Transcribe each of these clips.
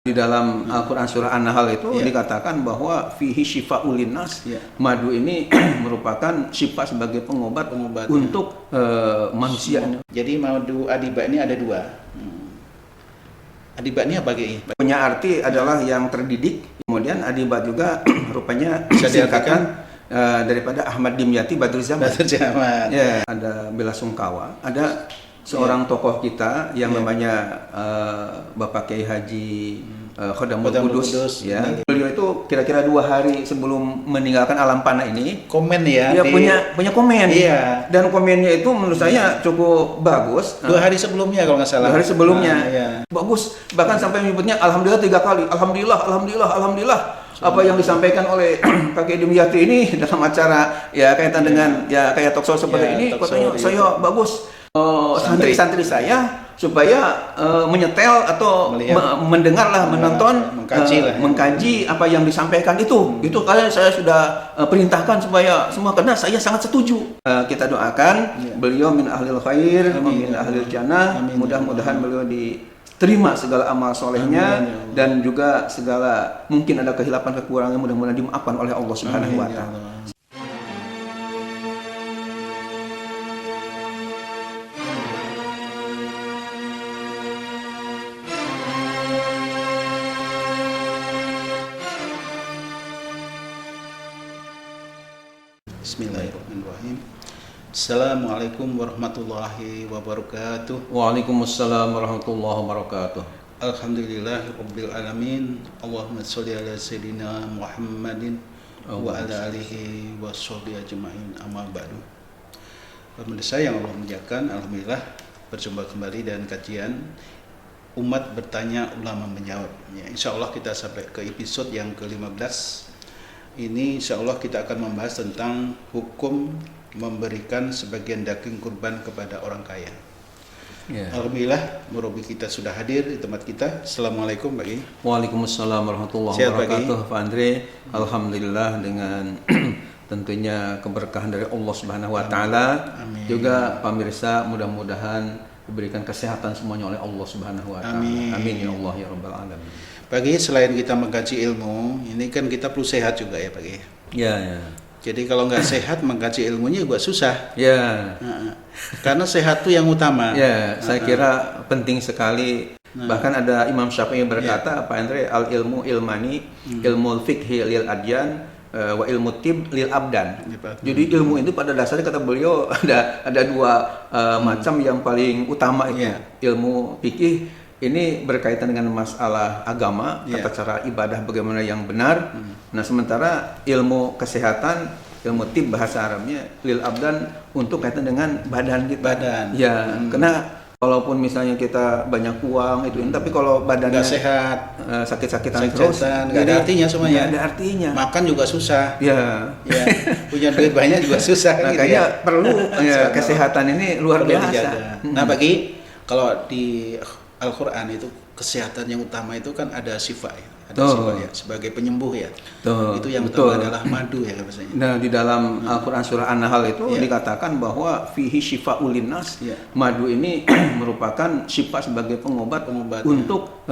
Di dalam Al-Quran surah An-Nahl itu dikatakan bahwa fihi syifa'ul linnas. Madu ini merupakan syifa sebagai pengobat untuk manusia. Jadi madu adiba ini ada dua. Adiba ini apa Ki? Punya arti adalah yang terdidik. Kemudian adiba juga rupanya disingkatkan daripada Ahmad Dimyati Badrul Zaman. Ya, ada bela sungkawa. Ada seorang tokoh kita yang namanya Bapak Kiai Haji Khodamul Kudus, ya. Beliau itu kira-kira 2 hari sebelum meninggalkan alam fana ini komen ya. Dia punya komen. Iya. Dan komennya itu menurut saya cukup bagus. 2 hari sebelumnya kalau nggak salah. 2 hari sebelumnya. Iya. Bagus. Bahkan sampai menyebutnya alhamdulillah 3 kali. Alhamdulillah. Apa yang disampaikan oleh Pak Kiai Dimyati ini dalam acara ya kaitan dengan ya kayak talkshow seperti ini, katanya saya bagus. Santri-santri saya supaya menyetel atau mendengarlah, menonton, mengkaji apa yang disampaikan itu. Itu kalian saya sudah perintahkan supaya semua, karena saya sangat setuju. Kita doakan beliau min ahlil khair, min ahlil jannah. Mudah-mudahan beliau diterima segala amal solehnya dan juga segala mungkin ada kehilapan kekurangan mudah-mudahan dimaafkan oleh Allah Subhanahu wa taala. Bismillahirrahmanirrahim. Assalamualaikum warahmatullahi wabarakatuh. Waalaikumsalam warahmatullahi wabarakatuh. Alhamdulillahirabbil alamin. Allahumma sholli ala sayyidina Muhammadin wa ala alihi washabihi ajmain. Amma ba'du. Pemirsa yang Allah muliakan, alhamdulillah berjumpa kembali dan kajian umat bertanya ulama menjawab. Ya, insyaallah kita sampai ke episode yang ke-15. Ini insya Allah kita akan membahas tentang hukum memberikan sebagian daging kurban kepada orang kaya. Alhamdulillah, murabi kita sudah hadir di tempat kita. Assalamualaikum Pak Kiai. Waalaikumsalam warahmatullahi wabarakatuh Pak Andre. Alhamdulillah dengan tentunya keberkahan dari Allah Subhanahu wa taala. Juga pemirsa mudah-mudahan diberikan kesehatan semuanya oleh Allah Subhanahu wa taala. Amin ya Allah ya rabbal alamin. Pagi selain kita mengkaji ilmu, ini kan kita perlu sehat juga ya Pak Kiai. Ya. Jadi kalau nggak sehat mengkaji ilmunya juga susah. Ya. Karena sehat itu yang utama. Ya, saya kira penting sekali. Bahkan ada Imam Syafi'i berkata, Pak Andre, al ilmu ilmani, ilmu fikhi lil adyan, wa ilmu tib lil abdan. Jadi ilmu itu pada dasarnya kata beliau ada 2 macam yang paling utama itu. Ilmu fikih ini berkaitan dengan masalah agama, tata cara ibadah bagaimana yang benar. Nah, sementara ilmu kesehatan, ilmu tib bahasa Arabnya lil abdan untuk kaitan dengan badan kita. Ya, karena walaupun misalnya kita banyak uang itu, tapi kalau badannya nggak sehat, sakit-sakitan terus, nggak ada artinya semuanya. Nggak ada artinya. Makan juga susah. Ya. Punya duit banyak juga susah. Makanya perlu kesehatan ini luar biasa. Nah, bagi kalau di Al-Quran itu kesehatan yang utama itu kan ada syifa ya, ada syifa ya, sebagai penyembuh ya. Itu yang utama adalah madu ya biasanya. Nah, di dalam Al-Quran surah An-Nahl itu dikatakan bahwa fihi syifa'ul linnas. Madu ini merupakan syifa sebagai pengobat untuk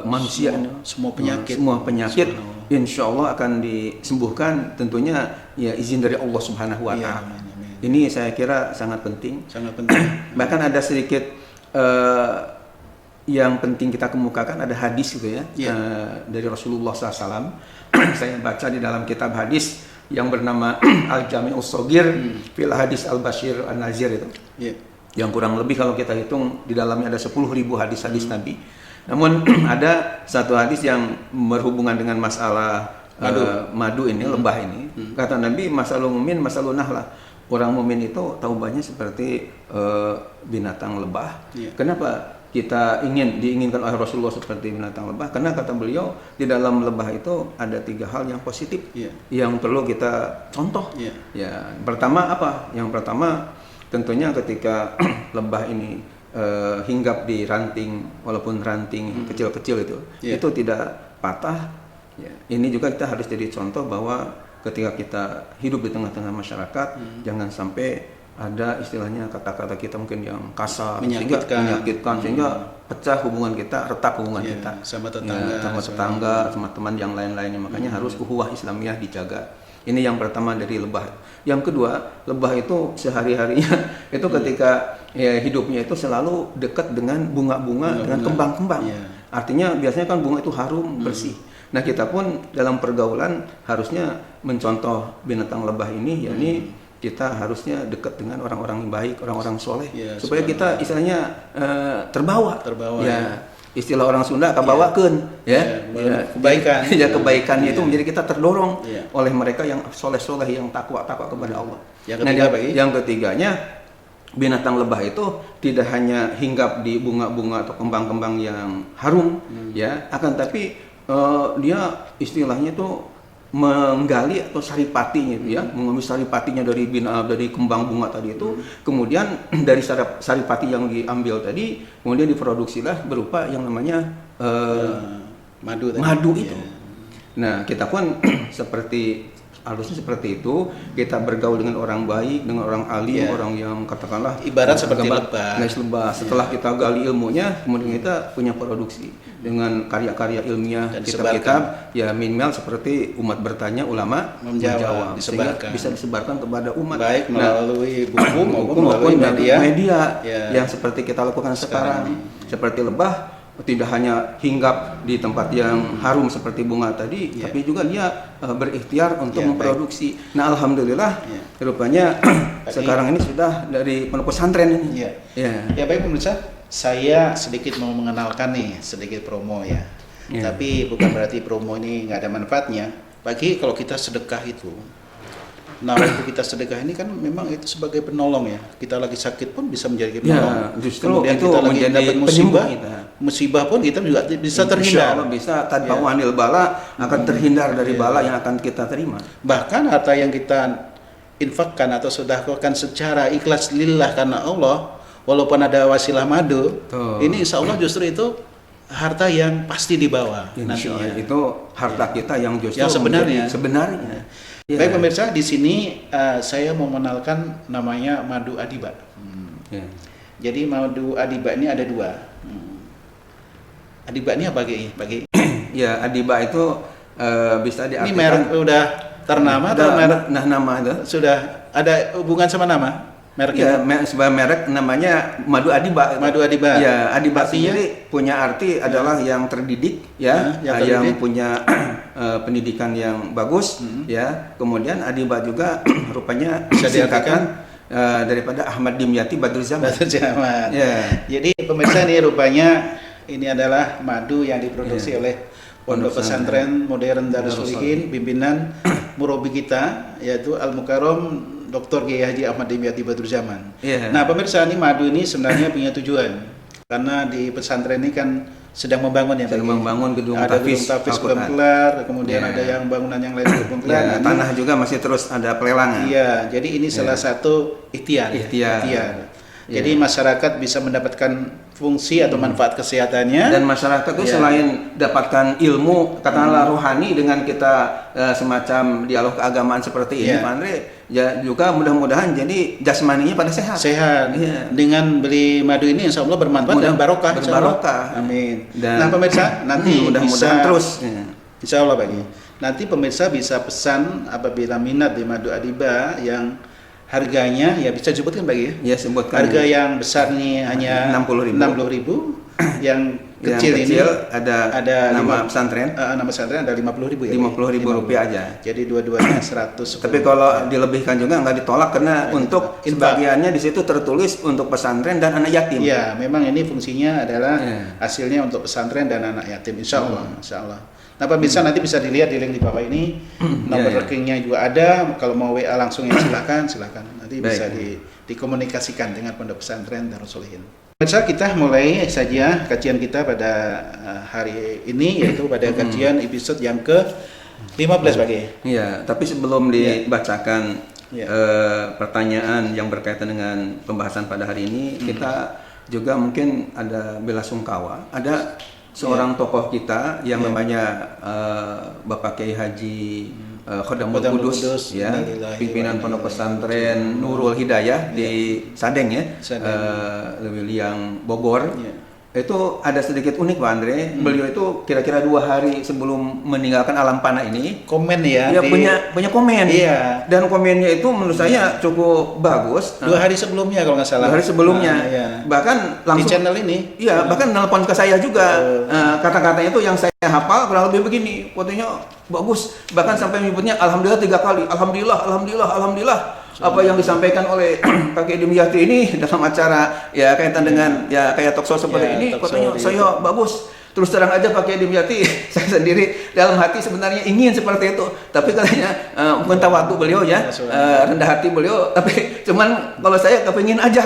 manusia. Semua penyakit. Semua penyakit insya Allah akan disembuhkan, tentunya ya izin dari Allah Subhanahu wa taala. Ini saya kira sangat penting. Bahkan ada sedikit yang penting kita kemukakan, ada hadis gitu ya, dari Rasulullah SAW. Saya baca di dalam kitab hadis yang bernama Al-Jami'us Shaghir fil Hadis Al-Bashir An-Nazir itu. Yang kurang lebih kalau kita hitung di dalamnya ada 10.000 hadis-hadis Nabi. Namun ada satu hadis yang berhubungan dengan masalah madu ini, lebah ini. Kata Nabi, masalul mumin masalun nahlah. Orang mumin itu taubahnya seperti binatang lebah. Kenapa kita diinginkan oleh Rasulullah seperti binatang lebah? Karena kata beliau di dalam lebah itu ada 3 hal yang positif yang perlu kita contoh. Ya, pertama apa? Yang pertama tentunya ketika lebah ini hinggap di ranting, walaupun ranting kecil-kecil itu tidak patah. Ini juga kita harus jadi contoh bahwa ketika kita hidup di tengah-tengah masyarakat, jangan sampai ada istilahnya kata-kata kita mungkin yang kasar, sehingga menyakitkan, sehingga pecah hubungan kita, retak hubungan kita sama tetangga, sama tetangga, sama teman yang lain-lainnya. Makanya harus ukhuwah Islamiyah dijaga. Ini yang pertama dari lebah. Yang kedua, lebah itu sehari-harinya itu ketika hidupnya itu selalu dekat dengan bunga-bunga, dengan kembang-kembang. Artinya biasanya kan bunga itu harum, bersih. Nah, kita pun dalam pergaulan harusnya mencontoh binatang lebah ini, yakni kita harusnya dekat dengan orang-orang yang baik, orang-orang soleh, supaya kita istilahnya terbawa. Ya. Istilah orang Sunda kebawakeun kebaikan. Ya, kebaikannya itu menjadi kita terdorong oleh mereka yang soleh-soleh, yang takwa kepada Allah. Yang ketiganya, binatang lebah itu tidak hanya hinggap di bunga-bunga atau kembang-kembang yang harum, ya, akan tapi dia istilahnya itu menggali atau saripatinya itu, ya, mengambil saripatinya dari kembang bunga tadi itu, kemudian dari saripati yang diambil tadi kemudian diproduksilah berupa yang namanya madu itu. Nah, kita pun harusnya seperti itu, kita bergaul dengan orang baik, dengan orang alim, orang yang katakanlah ibarat seperti lebah. Setelah kita gali ilmunya, kemudian kita punya produksi dengan karya-karya ilmiah, kitab-kitab, ya minimal seperti umat bertanya, ulama menjawab, sehingga bisa disebarkan kepada umat, baik melalui buku maupun media yang seperti kita lakukan sekarang. Seperti lebah tidak hanya hinggap di tempat yang harum seperti bunga tadi, tapi juga dia berikhtiar untuk memproduksi. Nah, alhamdulillah, rupanya sekarang ini sudah dari pondok pesantren ini. Ya, baik pemirsa, saya sedikit mau mengenalkan nih, sedikit promo ya. Tapi bukan berarti promo ini nggak ada manfaatnya. Bagi kalau kita sedekah itu, nah waktu kita sedekah ini kan memang itu sebagai penolong ya. Kita lagi sakit pun bisa menjadi penolong. Justru kemudian itu kita lagi menjadi dapat musibah pun kita juga bisa terhindar. Allah bisa tanpa wanil bala akan terhindar dari bala yang akan kita terima. Bahkan harta yang kita infakkan atau sedekahkan secara ikhlas lillah karena Allah, walaupun ada wasilah madu, ini insya Allah justru itu harta yang pasti dibawa nantinya. Itu harta kita yang justru yang sebenarnya. Baik pemirsa, di sini saya mau mengenalkan namanya madu adiba. Jadi madu adiba ini ada dua. Adiba ini apa bagi? Ya, adiba itu bisa diartikan. Ini merek udah ternama atau merek? Nah, nama itu sudah ada hubungan sama nama merek itu? Sebuah merek namanya madu adiba. Madu adiba. Ya, adiba sendiri punya arti adalah yang terdidik, yang punya pendidikan yang bagus, ya. Kemudian adiba juga rupanya bisa diartikan daripada Ahmad Dimyati Badrul Zaman. Jadi pemirsa ini rupanya ini adalah madu yang diproduksi oleh Pondok Pesantren Modern Darus Solihin, pimpinan murabi kita yaitu Al Mukarram Dr. Kiai Haji Ahmad Dimyati Badrul Zaman. Nah pemirsa, ini madu ini sebenarnya punya tujuan karena di pesantren ini kan sedang membangun membangun gedung tahfiz belum kelar, kemudian ada yang bangunan yang lain belum kelar. Tanah juga masih terus ada pelelangan. Jadi ini salah satu ikhtiar. Jadi masyarakat bisa mendapatkan fungsi atau manfaat kesehatannya, dan masyarakat itu selain dapatkan ilmu katakanlah rohani dengan kita semacam dialog keagamaan seperti ini, Pak Andre, ya juga mudah-mudahan jadi jasmaninya pada sehat. Dengan beli madu ini insya Allah bermanfaat dan barokah. Amin. Nah pemirsa, nanti mudah-mudahan terus insya Allah bagi nanti pemirsa bisa pesan apabila minat di madu adiba yang harganya ya bisa disebutkan bagi sebutkan. Harga yang besar nih hanya 60.000. Yang kecil ini ada nama pesantren. Nama pesantren ada 50.000 ya. 50.000 rupiah aja. Jadi dua-duanya 100. Tapi kalau dilebihkan juga nggak ditolak karena untuk sebagiannya di situ tertulis untuk pesantren dan anak yatim. Ya, memang ini fungsinya adalah hasilnya untuk pesantren dan anak yatim. Insya Allah. Nah pemirsa nanti bisa dilihat di link di bawah ini, nomor rekeningnya juga ada. Kalau mau WA langsung ya silakan. Nanti bisa dikomunikasikan dengan Pondok Pesantren Darus Solihin. Pemirsa, kita mulai saja kajian kita pada hari ini, yaitu pada kajian episode yang ke-15 bagi. Tapi sebelum dibacakan pertanyaan yang berkaitan dengan pembahasan pada hari ini, kita juga mungkin ada bela sungkawa. Ada seorang tokoh kita yang namanya Bapak Kiai Haji Khodamul Khodamul Qudus, Qudus, ya, innalillahi pimpinan wa pondok inna ilaihi pesantren Nurul Hidayah di Sadeng ya, Sadeng. Lewiliang Bogor. Ya. Itu ada sedikit unik Pak Andre. Beliau itu kira-kira 2 hari sebelum meninggalkan alam panah ini, Komen ya. dia punya komen. Iya. Dan komennya itu menurut saya cukup bagus. 2 hari sebelumnya kalau nggak salah. 2 hari sebelumnya. Nah, iya. Bahkan Di langsung channel ini. iya, bahkan nelpon ke saya juga. Kata-katanya itu yang saya hafal kurang lebih begini. Fotonya bagus. Bahkan sampai menyebutnya alhamdulillah 3 kali. Alhamdulillah. Apa yang disampaikan oleh Kakek Dimyati ini dalam acara ya kaitan dengan ya kayak talkshow seperti ini, katanya saya bagus. Terus terang aja Kakek Dimyati, saya sendiri dalam hati sebenarnya ingin seperti itu, tapi katanya mungkin tawadu beliau ya, rendah hati beliau, tapi cuman kalau saya kepingin aja,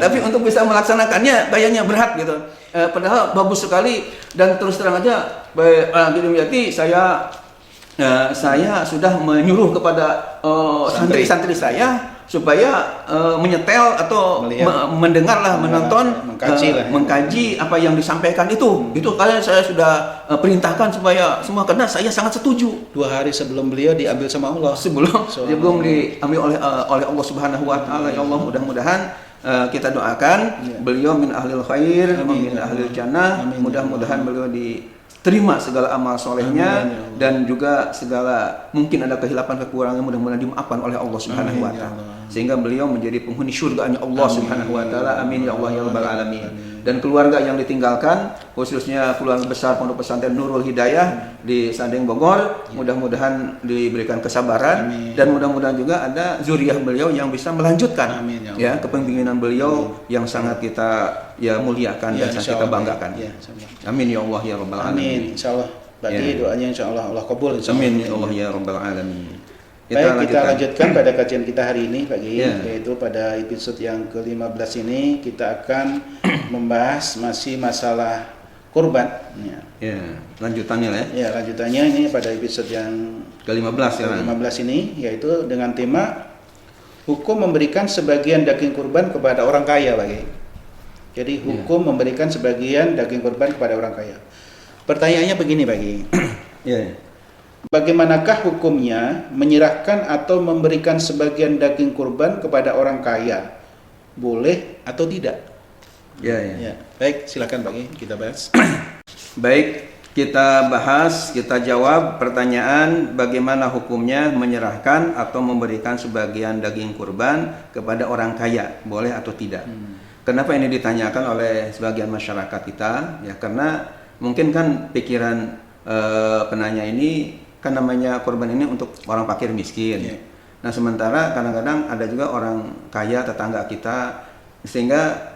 tapi untuk bisa melaksanakannya kayaknya berat gitu. Padahal bagus sekali, dan terus terang aja Kakek Dimyati, saya sudah menyuruh kepada santri-santri saya supaya menyetel atau mendengarlah, menonton, mengkaji apa yang disampaikan itu. Itu kalian saya sudah perintahkan supaya semua, karena saya sangat setuju. 2 hari sebelum beliau diambil sama Allah. Sebelum diambil oleh Allah Subhanahu wa taala. Ya Allah, mudah-mudahan kita doakan beliau min ahlil khair, min ahlil jannah. Mudah-mudahan beliau diterima segala amal solehnya, dan juga segala mungkin ada kehilapan kekurangan mudah-mudahan dimaafkan oleh Allah Subhanahu wa taala, sehingga beliau menjadi penghuni surganya Allah Subhanahu wa taala. Amin ya Allah ya rabbal alamin. Dan keluarga yang ditinggalkan, khususnya keluarga besar Pondok Pesantren Nurul Hidayah di Sadeng Bogor, mudah-mudahan diberikan kesabaran. Dan mudah-mudahan juga ada zuriyah beliau yang bisa melanjutkan ya kepemimpinan beliau yang sangat kita muliakan dan sangat kita banggakan. Amin ya Allah ya rabbal alamin. Amin, insyaallah. Berarti doanya insyaallah Allah kabul. Amin ya Allah ya rabbal alamin. Baik, kita lanjutkan pada kajian kita hari ini pagi, yaitu pada episode yang ke-15 ini kita akan membahas masih masalah kurban. Lanjutannya lah ya. Lanjutannya ini pada episode yang ke-15 ke-15 ini, yaitu dengan tema hukum memberikan sebagian daging kurban kepada orang kaya bagi. Jadi hukum memberikan sebagian daging kurban kepada orang kaya. Pertanyaannya begini bagi. Bagaimanakah hukumnya menyerahkan atau memberikan sebagian daging kurban kepada orang kaya? Boleh atau tidak? Baik, silakan bagi kita bahas. Baik, kita bahas, kita jawab pertanyaan bagaimana hukumnya menyerahkan atau memberikan sebagian daging kurban kepada orang kaya, boleh atau tidak. Kenapa ini ditanyakan oleh sebagian masyarakat kita? Ya karena mungkin kan pikiran penanya ini kan namanya kurban ini untuk orang fakir miskin. Nah sementara kadang-kadang ada juga orang kaya tetangga kita, sehingga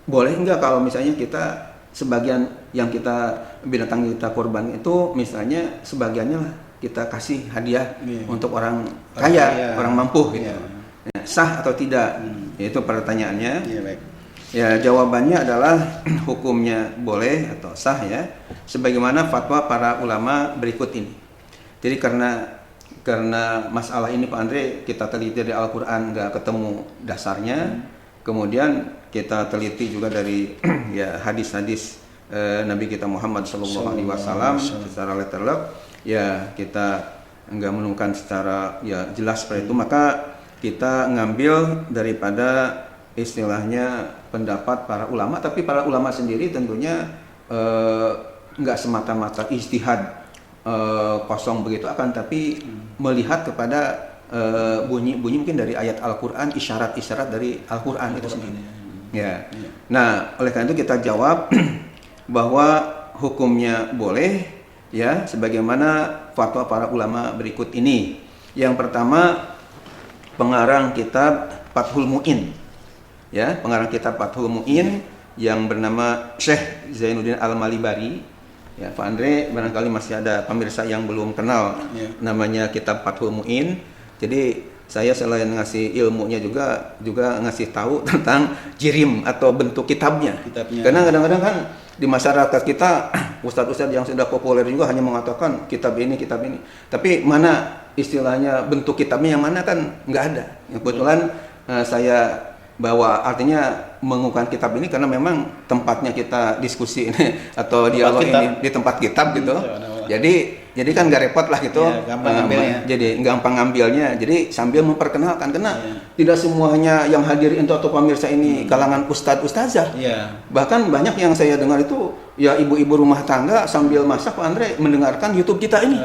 boleh enggak kalau misalnya kita sebagian yang kita binatang kita kurban itu misalnya sebagiannya lah kita kasih hadiah untuk orang kaya, orang mampu gitu. Sah atau tidak? Itu pertanyaannya. Ya jawabannya adalah hukumnya boleh atau sah ya, sebagaimana fatwa para ulama berikut ini. Jadi karena masalah ini Pak Andre kita teliti dari Al-Quran nggak ketemu dasarnya, kemudian kita teliti juga dari hadis-hadis Nabi kita Muhammad SAW secara letterlock, ya kita nggak menemukan secara jelas seperti itu, maka kita ngambil daripada istilahnya pendapat para ulama, tapi para ulama sendiri tentunya nggak semata-mata ijtihad kosong begitu, akan tapi melihat kepada bunyi-bunyi mungkin dari ayat Al-Quran, isyarat-isyarat dari Al-Quran itu sendiri. Nah oleh karena itu kita jawab bahwa hukumnya boleh ya, sebagaimana fatwa para ulama berikut ini. Yang pertama, pengarang kitab Fathul Mu'in, ya, pengarang kitab Fathul Mu'in yang bernama Syekh Zainuddin Al-Malibari. Ya, Pak Andre barangkali masih ada pemirsa yang belum kenal namanya kitab Fathul Mu'in. Jadi saya selain ngasih ilmunya juga ngasih tahu tentang jirim atau bentuk kitabnya. Karena kadang-kadang kan di masyarakat kita ustadz-ustadz yang sudah populer juga hanya mengatakan kitab ini. Tapi mana istilahnya bentuk kitabnya yang mana kan nggak ada. Kebetulan saya bawa, artinya mengukuhkan kitab ini karena memang tempatnya kita diskusi ini atau dialog ini di tempat kitab gitu. Jadi jadi kan nggak repot lah gitu. Ya, gampang ngambilnya. Jadi gampang ngambilnya. Jadi sambil memperkenalkan karena tidak semuanya yang hadir itu atau pemirsa ini kalangan ustadz ustazah. Iya. Bahkan banyak yang saya dengar itu ya ibu-ibu rumah tangga sambil masak Pak Andre mendengarkan YouTube kita ini.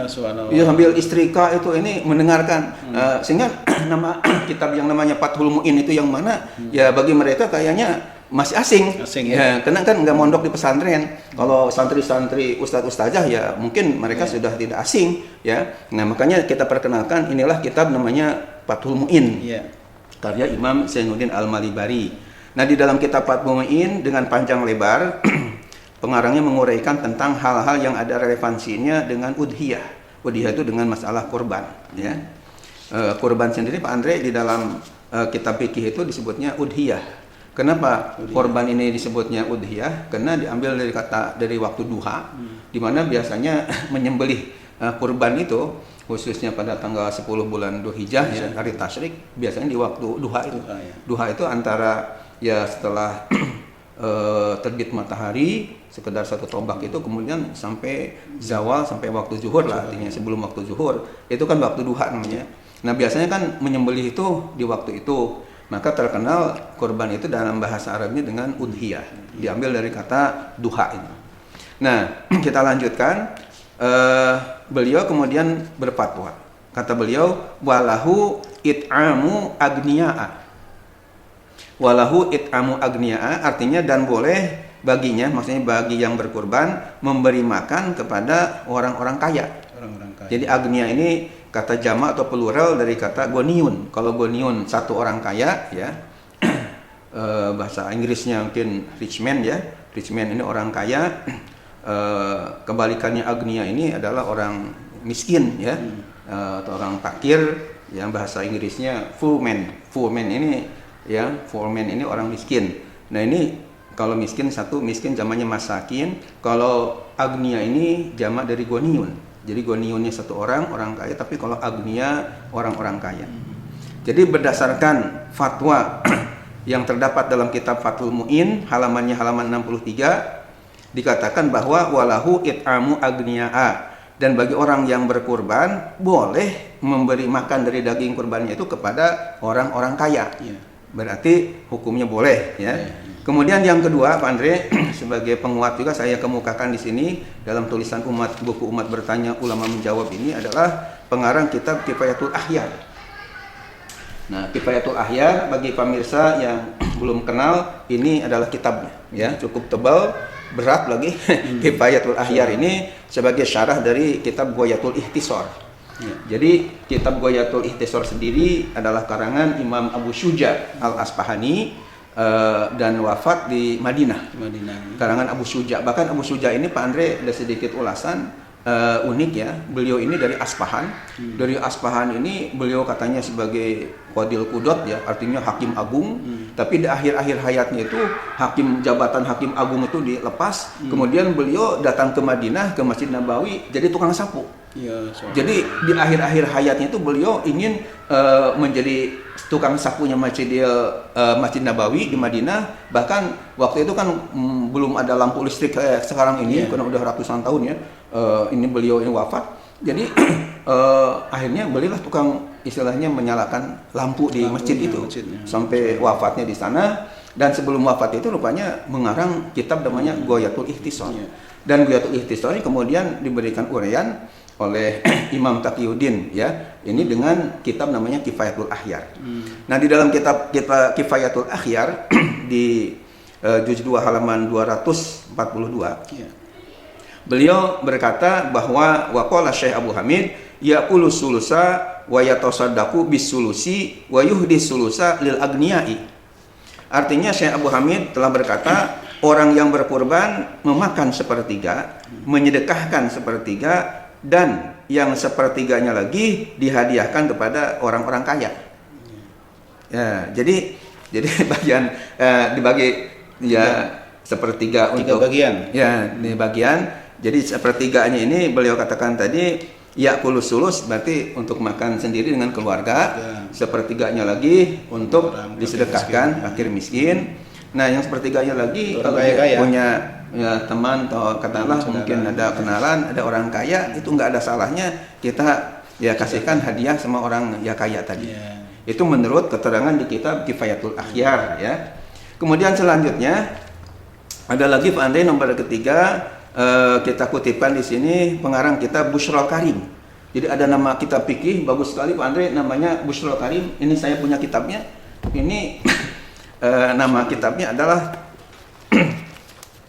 Ya sambil istrika itu ini mendengarkan. Sehingga nama kitab yang namanya Fathul Mu'in itu yang mana ya bagi mereka kayaknya masih asing ya, karena kan nggak mondok di pesantren. Kalau santri-santri ustadz ustazah ya mungkin mereka sudah tidak asing ya. Nah makanya kita perkenalkan inilah kitab namanya Fathul Mu'in karya Imam Zainuddin Al-Malibari. Nah di dalam kitab Fathul Mu'in dengan panjang lebar pengarangnya menguraikan tentang hal-hal yang ada relevansinya dengan udhiyah. Udhiyah itu dengan masalah kurban ya. Kurban sendiri Pak Andre di dalam kitab fikih itu disebutnya udhiyah. Kenapa korban ini disebutnya udhiyah? Karena diambil dari waktu duha, di mana biasanya menyembelih kurban itu khususnya pada tanggal 10 bulan Dzulhijjah ya, hari tasyrik biasanya di waktu duha itu. Duha itu antara ya setelah terbit matahari sekedar satu tombak itu kemudian sampai zawal sampai waktu zuhur lah artinya sebelum waktu zuhur itu kan waktu duha namanya. Nah biasanya kan menyembelih itu di waktu itu. Maka terkenal kurban itu dalam bahasa Arabnya dengan udhiyah, diambil dari kata duha itu. Nah, kita lanjutkan. Beliau kemudian berfatwa. Kata beliau, walahu it'amu agniya'a. Walahu it'amu agniya'a artinya dan boleh baginya, maksudnya bagi yang berkurban memberi makan kepada orang-orang kaya. Jadi agniya ini kata jamak atau plural dari kata goniun. Kalau goniun satu orang kaya ya, bahasa Inggrisnya mungkin rich man ya. Rich man ini orang kaya. Kebalikannya agniya ini adalah orang miskin ya, atau orang fakir. Yang bahasa Inggrisnya full man. Full man ini ya, full man ini orang miskin. Nah ini kalau miskin satu miskin zamannya masakin. Kalau agniya ini jamak dari goniun. Jadi goniunnya satu orang kaya, tapi kalau agniya orang-orang kaya. Jadi berdasarkan fatwa yang terdapat dalam kitab Fathul Mu'in, halamannya halaman 63, dikatakan bahwa walahu it'amu agniya'a. Dan bagi orang yang berkurban, boleh memberi makan dari daging kurbannya itu kepada orang-orang kaya. Berarti hukumnya boleh ya. Kemudian yang kedua, Pak Andre, sebagai penguat juga saya kemukakan di sini dalam tulisan buku Umat Bertanya Ulama Menjawab ini adalah pengarang kitab Kifayatul Akhyar. Nah, Kifayatul Akhyar bagi pemirsa yang belum kenal, ini adalah kitabnya ya, cukup tebal, berat lagi. Kifayatul Akhyar ini sebagai syarah dari kitab Ghayatul Ikhtisar. Jadi kitab Ghayatul Ikhtisar sendiri adalah karangan Imam Abu Syuja Al-Asfahani dan wafat di Madinah. Karangan Abu Syuja. Bahkan Abu Syuja ini Pak Andre ada sedikit ulasan unik ya. Beliau ini dari Aspahan. Dari Aspahan ini beliau katanya sebagai Qadil Qudot ya, artinya hakim agung. Tapi di akhir-akhir hayatnya itu jabatan hakim agung itu dilepas. Kemudian beliau datang ke Madinah, ke Masjid Nabawi jadi tukang sapu. Jadi di akhir-akhir hayatnya itu beliau ingin menjadi tukang sapunya Masjid Nabawi di Madinah. Bahkan waktu itu kan belum ada lampu listrik kayak sekarang ini, karena udah ratusan tahun ya. Ini beliau ini wafat. Jadi akhirnya belilah tukang istilahnya menyalakan lampu di masjid itu sampai wafatnya di sana. Dan sebelum wafat itu rupanya mengarang kitab namanya Ghayatul Ikhtisar. Dan Ghayatul Ikhtisar ini kemudian diberikan uraian oleh Imam Taqiyuddin ya. Ini dengan kitab namanya Kifayatul Akhyar. Nah, di dalam kitab Kifayatul Akhyar di juz 2 halaman 242 beliau berkata bahwa waqala Syekh Abu Hamid yaqulu sulusa wa yatasaddaqu bisulusi wa yuhdi sulusa lil agniyai. Artinya Syekh Abu Hamid telah berkata orang yang berkurban memakan sepertiga, menyedekahkan sepertiga, dan yang sepertiganya lagi dihadiahkan kepada orang-orang kaya. Ya, jadi bagian dibagi ya sepertiga untuk bagian. Ya, di bagian. Jadi sepertiganya ini beliau katakan tadi yaqulus sulus berarti untuk makan sendiri dengan keluarga. Sepertiganya lagi untuk disedekahkan fakir miskin. Nah, yang sepertiganya lagi kalau dia punya ya teman atau katakanlah mungkin ada kenalan, ada orang kaya, itu nggak ada salahnya kita ya kasihkan hadiah sama orang ya kaya tadi. Itu menurut keterangan di kitab Kifayatul Akhyar ya. Kemudian selanjutnya ada lagi Pak Andre nomor ketiga, kita kutipkan di sini pengarang kitab Bushrul Karim. Jadi ada nama kitab fikih bagus sekali Pak Andre, namanya Bushrul Karim. Ini saya punya kitabnya. Ini nama kitabnya adalah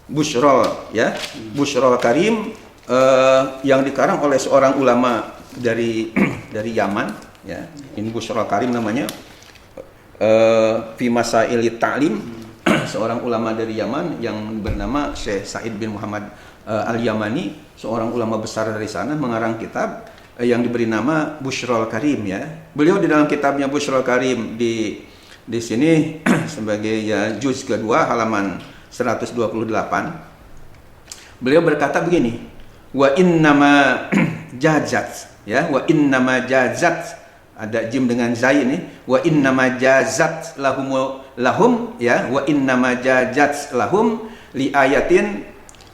Bushrul ya. Bushrul Karim yang dikarang oleh seorang ulama dari Yaman ya. Ini Bushrul Karim namanya. Fi Masailit Ta'lim, seorang ulama dari Yaman yang bernama Syekh Sa'id bin Muhammad Al-Yamani, seorang ulama besar dari sana, mengarang kitab yang diberi nama Bushrul Karim ya. Beliau di dalam kitabnya Bushrul Karim di sini sebagai ya juz kedua halaman 128, beliau berkata begini, wa innama jazat ya, wa innama jazat, ada jim dengan zai ini, wa innama jazat lahum ya, wa innama jazat lahum li ayatin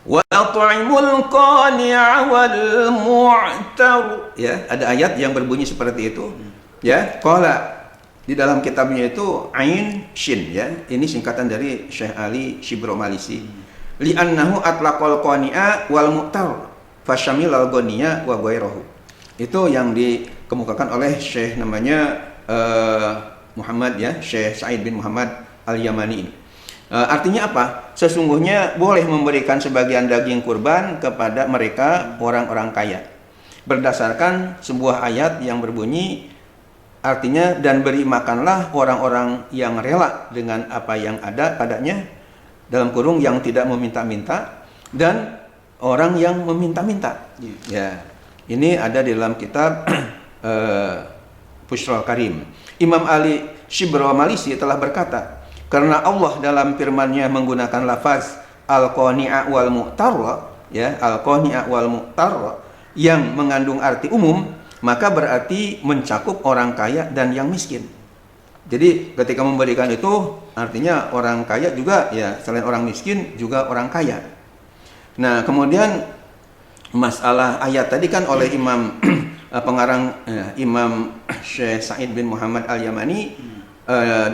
wa at'imul qani'a wal mu'tar ya. Ada ayat yang berbunyi seperti itu ya. Qala di dalam kitabnya itu Ain Shin ya. Ini singkatan dari Syekh Ali Shibro Malisi. Li annahu atlaqal qani'a wal mu'tar fasyamilal ghaniya wa ghairuhu. Itu yang dikemukakan oleh Syekh namanya Muhammad ya, Syekh Sa'id bin Muhammad Al-Yamani ini. Artinya apa? Sesungguhnya boleh memberikan sebagian daging kurban kepada mereka orang-orang kaya. Berdasarkan sebuah ayat yang berbunyi, artinya dan beri makanlah orang-orang yang rela dengan apa yang ada padanya, dalam kurung yang tidak meminta-minta, dan orang yang meminta-minta. Ya. Ini ada di dalam kitab Bushrul Karim. Imam Ali Shibro Malisi telah berkata, karena Allah dalam firman-Nya menggunakan lafaz al-qani'a wal mu'tar ya, al-qani'a wal mu'tar yang mengandung arti umum, maka berarti mencakup orang kaya dan yang miskin. Jadi ketika memberikan itu artinya orang kaya juga ya, selain orang miskin juga orang kaya. Nah, kemudian masalah ayat tadi kan oleh Imam pengarang Imam Syekh Sa'id bin Muhammad Al-Yamani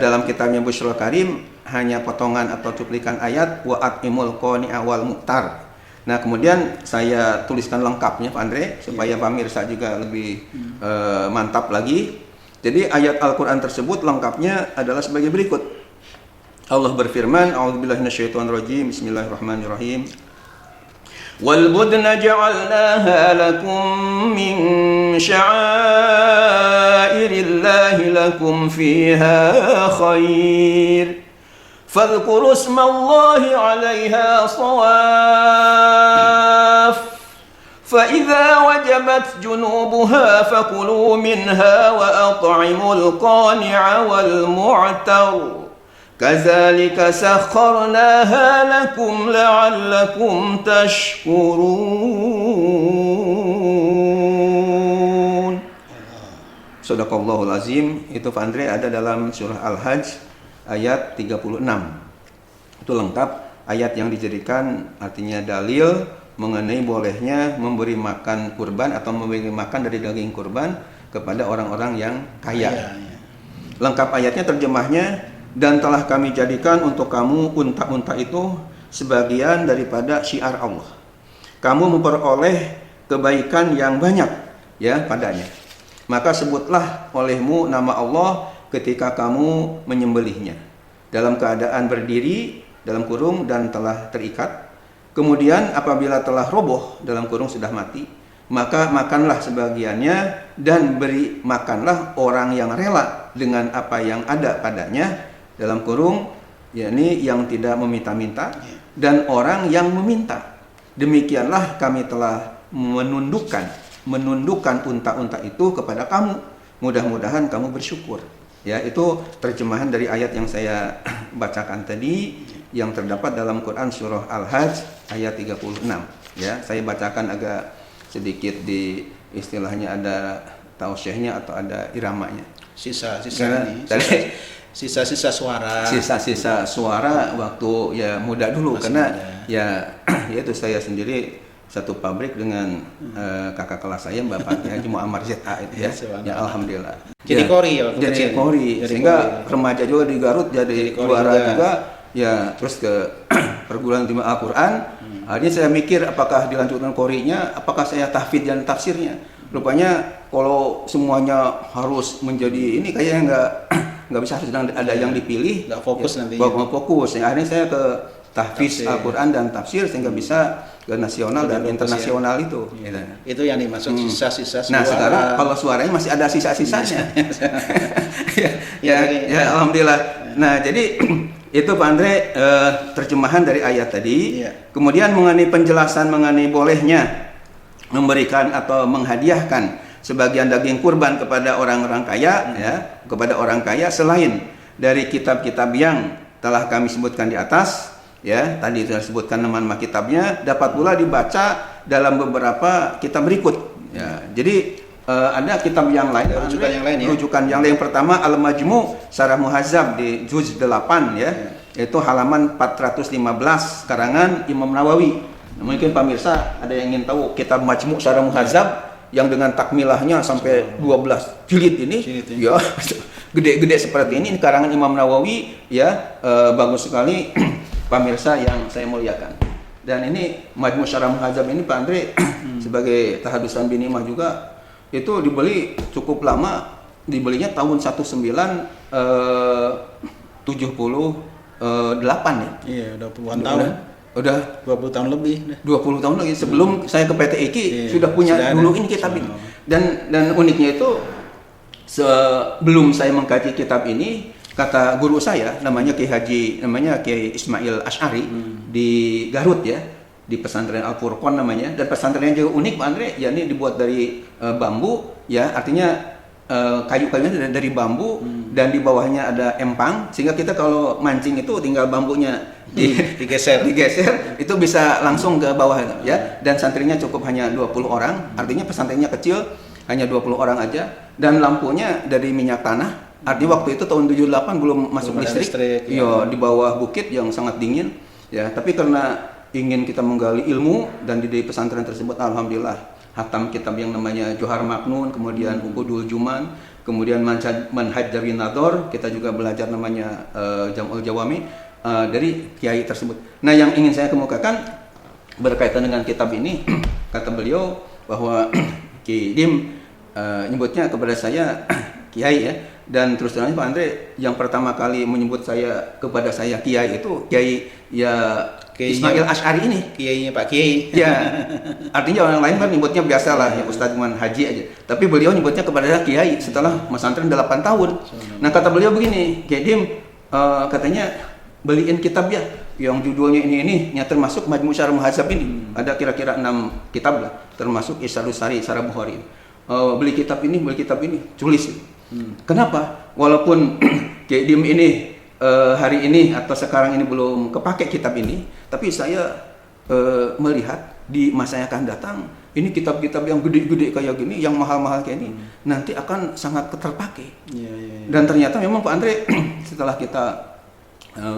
dalam kitabnya Bushrul Karim hanya potongan atau cuplikan ayat wa at'imul qani'a wal mu'tar. Nah, kemudian saya tuliskan lengkapnya Pak Andre supaya pemirsa juga lebih mantap lagi. Jadi ayat Al-Qur'an tersebut lengkapnya adalah sebagai berikut. Allah berfirman, a'udzubillahi minasyaitonirrajim, bismillahirrahmanirrahim. وَالْبُدْنَ جَعَلْنَاهَا لَكُمْ مِنْ شَعَائِرِ اللَّهِ لَكُمْ فِيهَا خَيْرٌ فَاذْكُرُوا اسْمَ اللَّهِ عَلَيْهَا صَوَافَّ فَإِذَا وَجَبَتْ جُنُوبُهَا فَكُلُوا مِنْهَا وَأَطْعِمُوا الْقَانِعَ وَالْمُعْتَرَّ كَذَلِكَ سَخَّرْنَاهَا لَكُمْ لَعَلَّكُمْ تَشْكُرُونَ. Shadaqallahul azim. Itu Pak Andre ada dalam surah Al-Hajj ayat 36. Itu lengkap ayat yang dijadikan artinya dalil mengenai bolehnya memberi makan kurban atau memberi makan dari daging kurban kepada orang-orang yang kaya. Lengkap ayatnya, terjemahnya, dan telah kami jadikan untuk kamu unta-unta itu sebagian daripada syiar Allah. Kamu memperoleh kebaikan yang banyak ya padanya. Maka sebutlah olehmu nama Allah ketika kamu menyembelihnya dalam keadaan berdiri dalam kurung dan telah terikat. Kemudian apabila telah roboh dalam kurung sudah mati, maka makanlah sebagiannya dan beri makanlah orang yang rela dengan apa yang ada padanya dalam kurung, yakni yang tidak meminta-minta dan orang yang meminta. Demikianlah kami telah menundukkan unta-unta itu kepada kamu. Mudah-mudahan kamu bersyukur. Ya, itu terjemahan dari ayat yang saya bacakan tadi yang terdapat dalam Quran surah Al-Hajj ayat 36. Ya, saya bacakan agak sedikit di istilahnya ada tausyihnya atau ada iramanya. sisa-sisa Karena ini, tadi sisa-sisa suara. sisa-sisa suara waktu ya muda dulu, Masih karena muda. ya yaitu saya sendiri satu pabrik dengan kakak kelas saya Bapak Haji Muammar ZA itu ya. Subhanallah. Ya alhamdulillah. Jadi kori ya waktu Jadi kecil. kori, Jadi sehingga kori. remaja juga di Garut jadi Jadi kori juara juga. juga. Ya terus ke perguruan tinggi Al-Quran. Akhirnya saya mikir apakah dilanjutkan korinya, apakah saya tahfidz dan tafsirnya. Rupanya kalau semuanya harus menjadi ini kayaknya nggak bisa, harus ada yang dipilih. Nggak fokus ya, nantinya. nggak fokus. Ya, akhirnya saya ke tahfidz Tafsir. Al-Quran dan tafsir sehingga bisa ke nasional dan Fokus ya. internasional itu. Gitu. Itu yang dimaksud sisa-sisa suara. Nah sekarang kalau suaranya masih ada sisa-sisanya. ya, ya alhamdulillah. Nah jadi itu Pak Andre terjemahan dari ayat tadi. Iya. Kemudian mengenai penjelasan mengenai bolehnya memberikan atau menghadiahkan sebagian daging kurban kepada orang-orang kaya, ya, kepada orang kaya selain dari kitab-kitab yang telah kami sebutkan di atas, ya, tadi sudah disebutkan nama-nama kitabnya, dapat pula dibaca dalam beberapa kitab berikut. Ya, jadi ada kitab yang lain, Ada rujukan yang lain ya? Rujukan yang lain, yang pertama Al-Majmu' Syarah Muhazzab di juz 8 ya. Itu halaman 415 karangan Imam Nawawi. Nah, mungkin pemirsa ada yang ingin tahu kitab Majmu' Syarah Muhazzab yang dengan takmilahnya sampai 12 jilid ini, ya gede-gede seperti ini karangan Imam Nawawi ya, bagus sekali pemirsa yang saya muliakan. Dan ini Majmu' Syarah Muhazzab ini Pak Andre sebagai tahadusan binimah juga itu dibeli cukup lama, dibelinya tahun 1978 ya. Iya, udah puluhan tahun. Udah 20 tahun lebih. 20 tahun lagi sebelum saya ke PT IKI Iya, sudah punya sudah dulu ada. ini kitab ini. Dan uniknya itu sebelum saya mengkaji kitab ini, kata guru saya namanya Kiai Ismail Asy'ari di Garut ya, di pesantren Al Furqon namanya, dan pesantrennya juga unik Pak Andre, yakni dibuat dari bambu ya, artinya kayu-kayunya dari bambu dan di bawahnya ada empang, sehingga kita kalau mancing itu tinggal bambunya digeser. itu bisa langsung ke bawah ya. Dan santrinya cukup hanya 20 orang, artinya pesantrennya kecil, hanya 20 orang aja, dan lampunya dari minyak tanah. Artinya waktu itu tahun 78 belum masuk Belum ada listrik. ya. Iya, di bawah bukit yang sangat dingin ya, tapi karena ingin kita menggali ilmu dan di pesantren tersebut alhamdulillah hatam kitab yang namanya Johar Maknun, kemudian Uqudul Juman, kemudian Manhaj Darwin Nador, kita juga belajar namanya Jam'ul Jawami dari kiai tersebut. Nah, yang ingin saya kemukakan berkaitan dengan kitab ini, kata beliau bahwa Ki Dim nyebutnya kepada saya kiai ya, dan terus terang Pak Andre yang pertama kali menyebut saya kepada saya kiai itu kiai ya Ismail Asy'ari ini. Kiainya Pak Kiai. Ya, artinya orang lain kan nyebutnya biasalah ya Ustadz Iman Haji aja. Tapi beliau nyebutnya kepada saya kiai setelah pesantren 8 tahun. Nah, kata beliau begini, Kiai Dim katanya beliin kitab ya yang judulnya ini ya, termasuk Majmu' Syarah Muhazzab ini. Ada kira-kira 6 kitab lah, termasuk Irsyadus Sari Syarah Bukhari. Beli kitab ini, tulis. Kenapa? Walaupun Kiai Dim ini hari ini atau sekarang ini belum kepake kitab ini, tapi saya melihat di masa yang akan datang ini kitab-kitab yang gede-gede kayak gini, yang mahal-mahal kayak ini nanti akan sangat terpakai. Dan ternyata memang Pak Andre setelah kita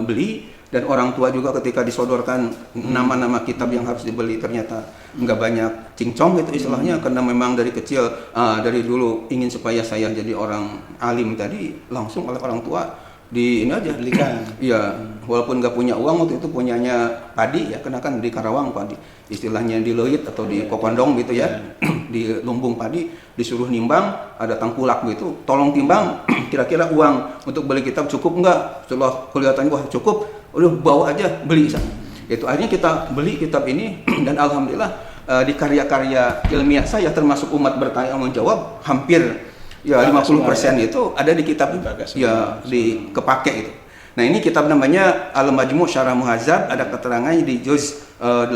beli, dan orang tua juga ketika disodorkan nama-nama kitab yang harus dibeli, ternyata nggak banyak cincong gitu istilahnya, karena memang dari kecil dari dulu ingin supaya saya jadi orang alim tadi, langsung oleh orang tua di ini aja belikan. Iya, walaupun nggak punya uang waktu itu, punyanya padi ya, karena kan di Karawang padi istilahnya di Leuit atau di Kokondong gitu ya, di lumbung padi disuruh nimbang, ada tangkulak gitu, tolong timbang kira-kira uang untuk beli kitab cukup nggak? Setelah kelihatan wah cukup, udah bawa aja beli. Itu akhirnya kita beli kitab ini dan alhamdulillah di karya-karya ilmiah saya termasuk umat bertanya menjawab hampir ya 50% itu ada di kitab ya, di kepake itu. Nah, ini kitab namanya Al-Majmu' Syarah Muhazzab, ada keterangannya di juz 8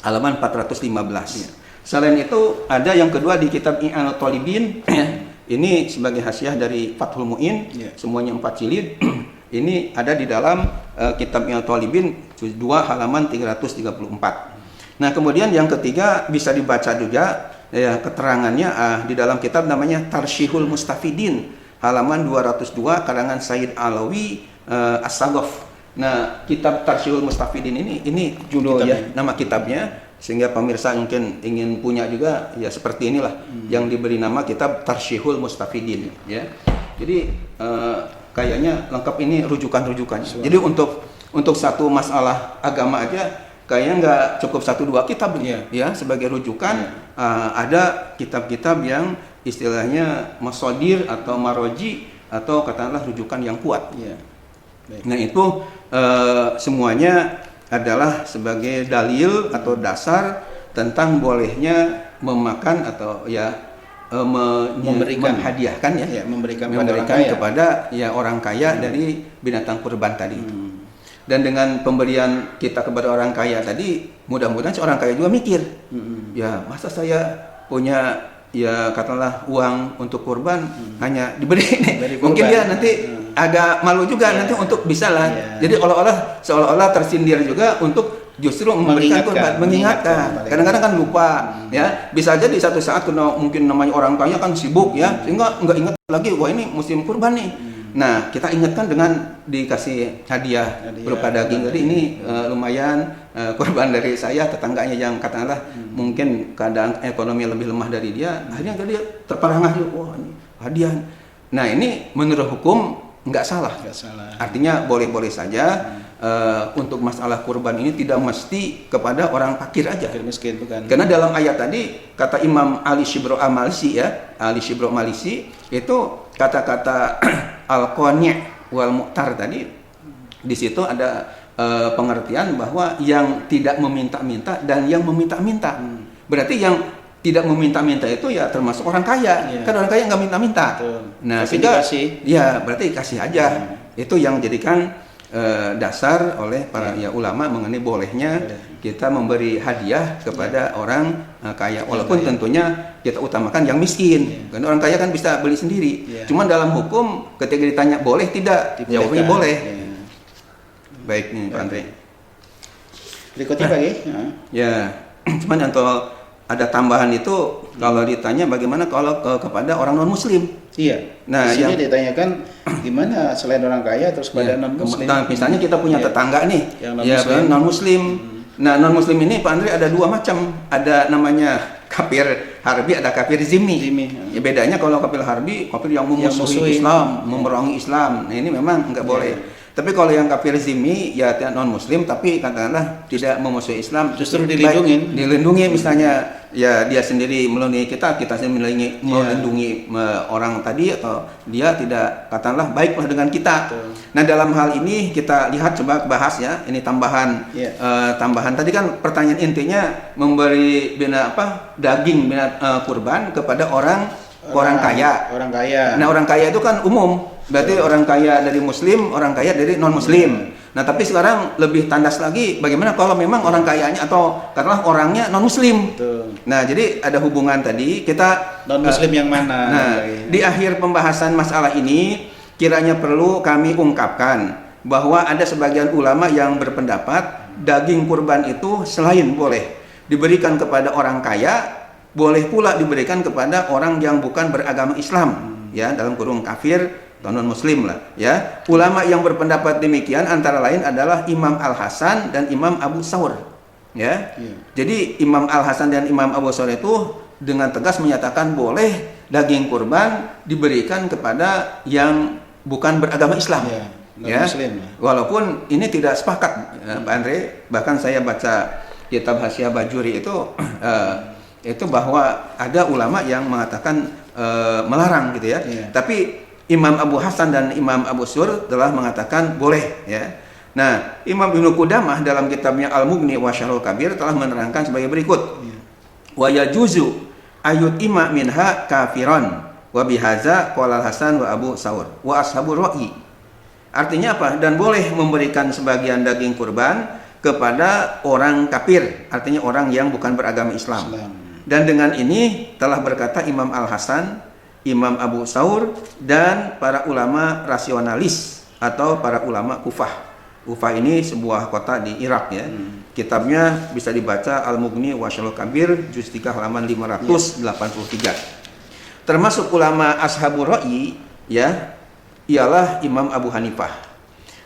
halaman 415. Selain itu ada yang kedua di kitab I'anat Thalibin. Ini sebagai hasiah dari Fathul Mu'in, semuanya 4 jilid. Ini ada di dalam kitab I'anat Thalibin juz 2 halaman 334. Nah, kemudian yang ketiga bisa dibaca juga ya keterangannya di dalam kitab namanya Tarsyihul Mustafidin halaman 202 karangan Said Alawi As-Sagof. Nah, kitab Tarsyihul Mustafidin ini judul ya, nama kitabnya, sehingga pemirsa mungkin ingin punya juga ya seperti inilah yang diberi nama kitab Tarsyihul Mustafidin ya. Jadi kayaknya lengkap ini rujukan-rujukannya. Jadi untuk satu masalah agama aja kayaknya nggak cukup 1-2 kitab ya sebagai rujukan. Ada kitab-kitab yang istilahnya masodir atau maroji atau katakanlah rujukan yang kuat. Nah itu semuanya adalah sebagai dalil atau dasar tentang bolehnya memakan atau menghadiahkan memberikan kepada orang kaya dari binatang kurban tadi. Dan dengan pemberian kita kepada orang kaya tadi, mudah-mudahan seorang kaya juga mikir, ya masa saya punya katakanlah uang untuk kurban hanya diberi ini. Mungkin dia nanti agak malu juga nanti untuk bisa lah. Jadi seolah-olah tersindir juga untuk justru memberikan kurban, mengingatkan. Kadang-kadang kan lupa ya. Bisa aja di satu saat mungkin namanya orang kaya kan sibuk ya, sehingga nggak ingat lagi wah ini musim kurban nih. Nah, kita ingatkan dengan dikasih hadiah berupa daging. Jadi ini lumayan kurban dari saya, tetangganya yang katakanlah mungkin keadaan ekonomi lebih lemah dari dia, akhirnya dia terperangah, wah ini hadiah. Nah, ini menurut hukum nggak salah. Artinya boleh-boleh saja. Untuk masalah kurban ini tidak mesti kepada orang fakir aja. Miskin, bukan. Karena dalam ayat tadi kata Imam Ali Shibro Amalisi Ali Shibro Malisi itu kata-kata al-qani' wal mu'tar tadi, di situ ada pengertian bahwa yang tidak meminta-minta dan yang meminta-minta. Berarti yang tidak meminta-minta itu ya termasuk orang kaya. Kan orang kaya nggak minta-minta. Nah, sehingga berarti kasih aja. Itu yang jadikan dasar oleh para ulama mengenai bolehnya kita memberi hadiah kepada orang kaya, walaupun tentunya kita utamakan yang miskin, karena orang kaya kan bisa beli sendiri. Cuman dalam hukum ketika ditanya boleh tidak, jawabnya boleh. Baik nih Pak Andre. Berikutnya lagi. Cuman untuk ada tambahan itu kalau ditanya bagaimana kalau kepada orang non muslim. Nah, di sini ditanyakan gimana selain orang kaya terus pada non muslim. Misalnya kita punya tetangga nih, yang non muslim. Nah, non muslim ini Pak Andre ada 2 macam. Ada namanya kafir harbi, ada kafir zimmi. Ya, bedanya kalau kafir harbi, kafir yang memusuhi Islam, memerangi Islam. Nah, ini memang nggak boleh. Tapi kalau yang kafir zimmi ya non muslim tapi katakanlah tidak memusuhi Islam, justru dilindungi misalnya ya dia sendiri melindungi kita sendiri melindungi orang tadi, atau dia tidak katakanlah baiklah dengan kita. Nah, dalam hal ini kita lihat, coba bahas ya, ini tambahan tadi kan pertanyaan intinya memberi daging kurban kepada orang kaya. Nah, orang kaya itu kan umum. Berarti orang kaya dari muslim, orang kaya dari non muslim. Nah, tapi sekarang lebih tandas lagi bagaimana kalau memang orang kayanya atau katakanlah orangnya non muslim. Nah, jadi ada hubungan tadi kita non muslim yang mana. Nah, di akhir pembahasan masalah ini kiranya perlu kami ungkapkan bahwa ada sebagian ulama yang berpendapat daging kurban itu selain boleh diberikan kepada orang kaya, boleh pula diberikan kepada orang yang bukan beragama Islam, ya, dalam kurung kafir atau non muslim lah, ya. Ulama yang berpendapat demikian antara lain adalah Imam Al-Hasan dan Imam Abu Thawr, ya. Jadi Imam Al-Hasan dan Imam Abu Thawr itu dengan tegas menyatakan boleh daging kurban diberikan kepada yang bukan beragama Islam, ya. Muslim. Walaupun ini tidak sepakat, Pak Andre. Bahkan saya baca kitab Hasyiah Bajuri itu bahwa ada ulama yang mengatakan melarang gitu ya. Tapi Imam Abu Hasan dan Imam Abu Thawr telah mengatakan boleh, ya. Nah, Imam Ibnu Qudamah dalam kitabnya Al-Mughni wa Syarhul Kabir telah menerangkan sebagai berikut. Wa yajuzu ayut ima minha kafiran wa bihaza qala Hasan wa Abu Thawr wa ashabur ra'yi. Artinya apa? Dan boleh memberikan sebagian daging kurban kepada orang kafir, artinya orang yang bukan beragama Islam. Dan dengan ini telah berkata Imam Al-Hasan, Imam Abu Thawr, dan para ulama rasionalis atau para ulama Kufah. Kufah ini sebuah kota di Irak, ya. Kitabnya bisa dibaca Al-Mughni wa Syarhul Kabir juz 3 halaman 583. Termasuk ulama ashabur ra'yi ya ialah Imam Abu Hanifah.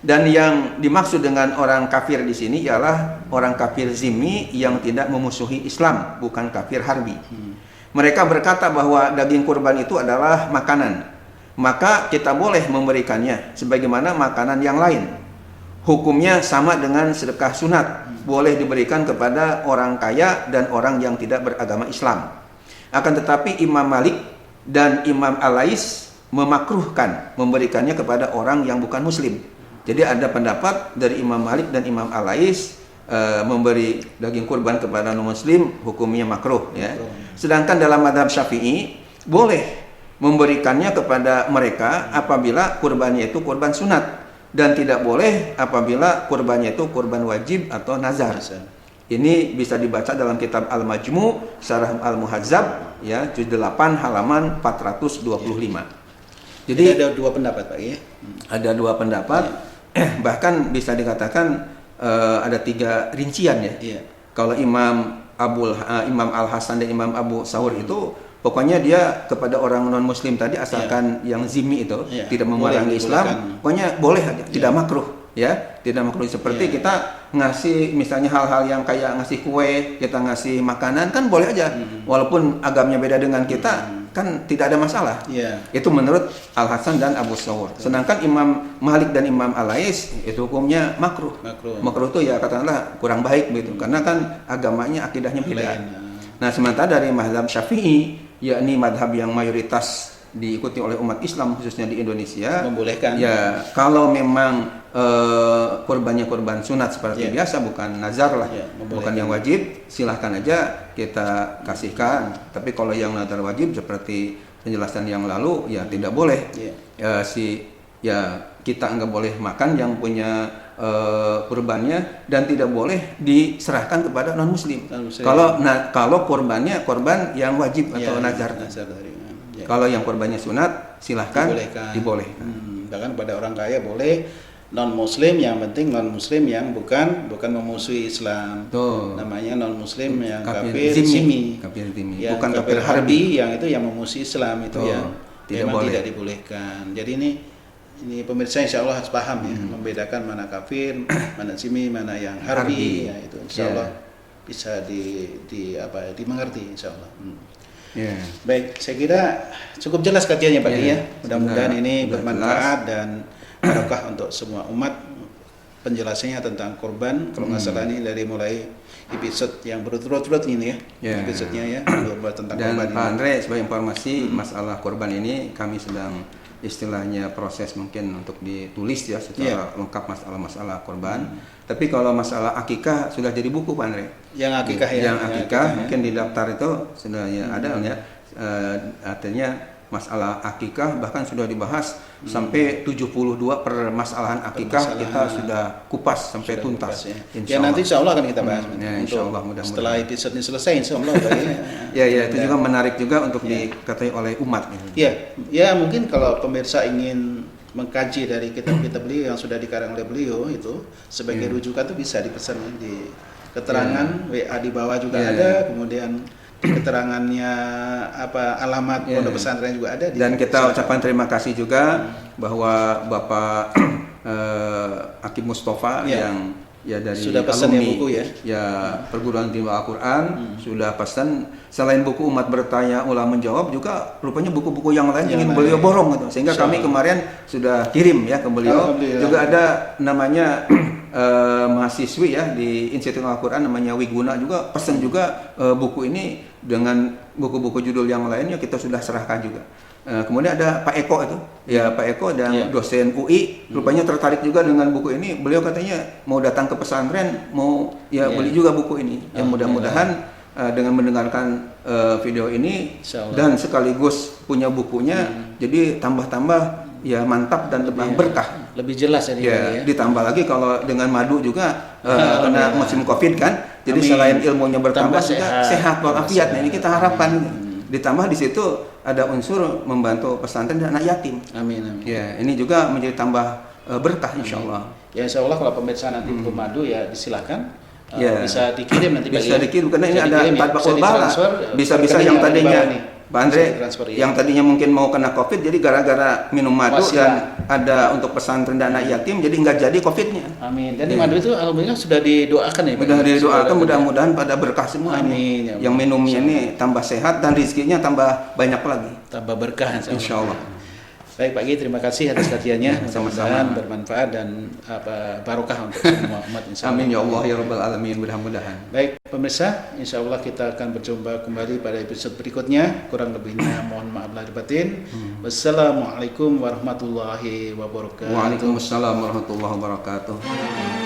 Dan yang dimaksud dengan orang kafir di sini ialah orang kafir zimmi yang tidak memusuhi Islam, bukan kafir harbi. Mereka berkata bahwa daging kurban itu adalah makanan, maka kita boleh memberikannya sebagaimana makanan yang lain. Hukumnya sama dengan sedekah sunat, boleh diberikan kepada orang kaya dan orang yang tidak beragama Islam. Akan tetapi Imam Malik dan Imam Al-Lais memakruhkan memberikannya kepada orang yang bukan muslim. Jadi ada pendapat dari Imam Malik dan Imam Al-Lais memberi daging kurban kepada non muslim hukumnya makruh ya. Sedangkan dalam mazhab Syafi'i boleh memberikannya kepada mereka apabila kurbannya itu kurban sunat, dan tidak boleh apabila kurbannya itu kurban wajib atau nazar. Ini bisa dibaca dalam kitab Al-Majmu' Syarah Al-Muhadzab ya, juz 8 halaman 425. Jadi ada dua pendapat Pak ya. Ada dua pendapat. Bahkan bisa dikatakan ada 3 rincian ya. Kalau Imam Al-Hasan dan Imam Abu Thawr itu pokoknya dia kepada orang non muslim tadi asalkan yang zimmi itu tidak memerangi Islam, pokoknya boleh aja, tidak makruh ya, tidak makruh. Seperti kita ngasih misalnya hal-hal yang kayak ngasih kue, kita ngasih makanan kan boleh aja, walaupun agamanya beda dengan kita kan tidak ada masalah. Itu menurut Al-Hasan dan Abu Thawr. Sedangkan Imam Malik dan Imam Al-Lais itu hukumnya makruh. Makruh itu ya katakanlah kurang baik gitu, karena kan agamanya akidahnya beda. Nah, sementara dari mazhab Syafi'i, yakni mazhab yang mayoritas diikuti oleh umat Islam khususnya di Indonesia, membolehkan. Ya, kalau memang kurbannya kurban sunat seperti biasa, bukan nazar lah, bukan yang wajib, silahkan aja kita kasihkan. Tapi kalau yang nazar wajib seperti penjelasan yang lalu, ya tidak boleh. Kita nggak boleh makan yang punya kurbannya, dan tidak boleh diserahkan kepada non muslim. Kalau kurbannya kurban yang wajib atau nazar. Kalau yang kurbannya sunat silahkan dibolehkan. Bahkan pada orang kaya boleh, non muslim yang penting non muslim yang bukan memusuhi Islam. Namanya non muslim yang kafir zimmi. Bukan kafir harbi yang itu yang memusuhi Islam itu yang memang tidak dibolehkan. Jadi ini pemirsa insya Allah harus paham ya, membedakan mana kafir, mana zimmi, mana yang harbi. Ya, itu insya Allah bisa dimengerti insya Allah. Baik, saya kira cukup jelas kajiannya Pak ya. Mudah-mudahan ini bermanfaat dan barokah untuk semua umat. Penjelasannya tentang korban, kalau nggak salah ini dari mulai episode yang berturut-turut ini ya, episodenya ya, tentang dan korban. Dan Pak Andre, sebagai informasi masalah korban ini kami sedang istilahnya proses mungkin untuk ditulis ya secara lengkap masalah korban. Tapi kalau masalah akikah sudah jadi buku Pak Andre. Yang akikah ya. Yang akikah mungkin di daftar itu sudah ada ya. Artinya masalah akikah bahkan sudah dibahas sampai 72 permasalahan akikah kita sudah kupas sampai tuntas. Nanti insya Allah akan kita bahas. Insya Allah mudah-mudahan. Setelah episode ini selesai insya Allah. Itu juga menarik juga untuk diketahui oleh umat. Ya mungkin kalau pemirsa ingin mengkaji dari kitab-kitab beliau yang sudah dikarang oleh beliau itu sebagai rujukan itu bisa dipesan di keterangan WA di bawah juga ada, kemudian keterangannya alamat pondok pesantren juga ada. Dan kita ucapkan terima kasih juga bahwa Bapak Akib Mustafa yang dari sudah pesan alumni buku perguruan tinggi Al-Quran sudah pesan. Selain buku Umat Bertanya Ulama Menjawab juga rupanya buku-buku yang lain ingin beliau borong gitu. Sehingga kami kemarin sudah kirim ya ke beliau. Juga ada namanya mahasiswi ya di Institut Al-Quran namanya Wiguna juga pesan juga buku ini dengan buku-buku judul yang lainnya kita sudah serahkan juga. Kemudian ada Pak Eko itu, Pak Eko dan dosen UI rupanya tertarik juga dengan buku ini. Beliau katanya mau datang ke pesantren, mau beli juga buku ini. Yang mudah-mudahan dengan mendengarkan video ini dan sekaligus punya bukunya, jadi tambah-tambah mantap dan lebih berkah. Lebih jelas ya. Ditambah lagi kalau dengan madu juga karena musim Covid kan, jadi selain ilmunya bertambah juga sehat walafiat. Ini kita harapkan. Ditambah di situ ada unsur membantu pesantren dan anak yatim. Amin. Ini juga menjadi tambah berkah insya Allah. Insya Allah kalau pemirsa nanti butuh madu disilahkan. Bisa dikirim nanti bisa dikirim karena ini ada tatbaqul bala. Bisa yang tadinya Pak Andre, Bisa ditransfer, iya. yang tadinya mungkin mau kena COVID, jadi gara-gara minum madu Wasiat. dan ada untuk pesantren dan anak yatim, jadi nggak jadi COVID-nya. Amin. Dan di madu itu alhamdulillah sudah didoakan ya. Pak? Mudah didoakan, Sudah- mudah-mudahan pada berkah semua Amin, ini. ya Allah. Yang minumnya ini tambah sehat dan rezekinya tambah banyak lagi. tambah berkah Insya Allah. Baik Pak Gi, terima kasih atas kajiannya. Sama-sama. Mudah-mudahan bermanfaat dan barokah untuk semua umat insya Allah. Amin ya Allah ya Rabbal Alamin, mudah-mudahan. Baik pemirsa, insya Allah kita akan berjumpa kembali pada episode berikutnya. Kurang lebihnya mohon maaf lahir batin. Wassalamualaikum warahmatullahi wabarakatuh. Waalaikumsalam warahmatullahi wabarakatuh.